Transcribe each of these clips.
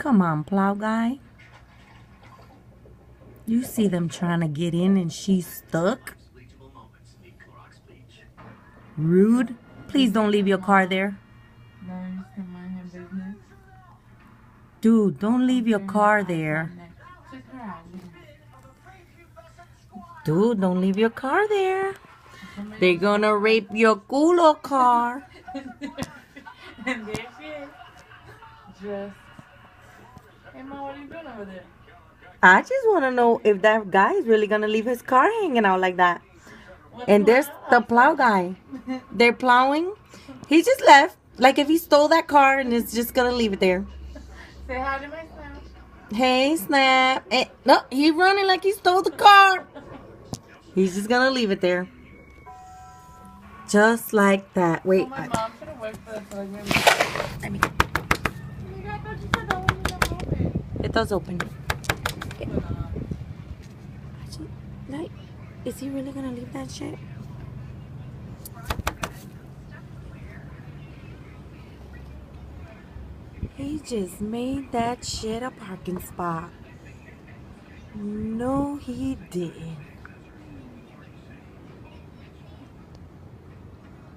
Come on, plow guy. You see them trying to get in and she's stuck? Rude. Please don't leave your car there. Dude, don't leave your car there. Dude, don't leave your car there. They're gonna rape your culo car. And there she is. Just. Hey, Mom, what are you doing over there? I just want to know if that guy is really gonna leave his car hanging out like that. And there's the plow guy. They're plowing. He just left. Like if he stole that car and is just gonna leave it there. Say hi to my Snap. Hey, Snap. No, he running like he stole the car. He's just gonna leave it there. Just like that. Wait. Oh, my mom should have worked for the Let me. I thought you said that one didn't open. It does open. Like, is he really gonna leave that shit? He just made that shit a parking spot. No, he didn't.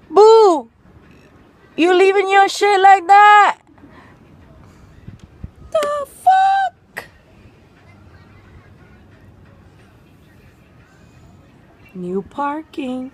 Boo! You leaving your shit like that? The fuck? New parking.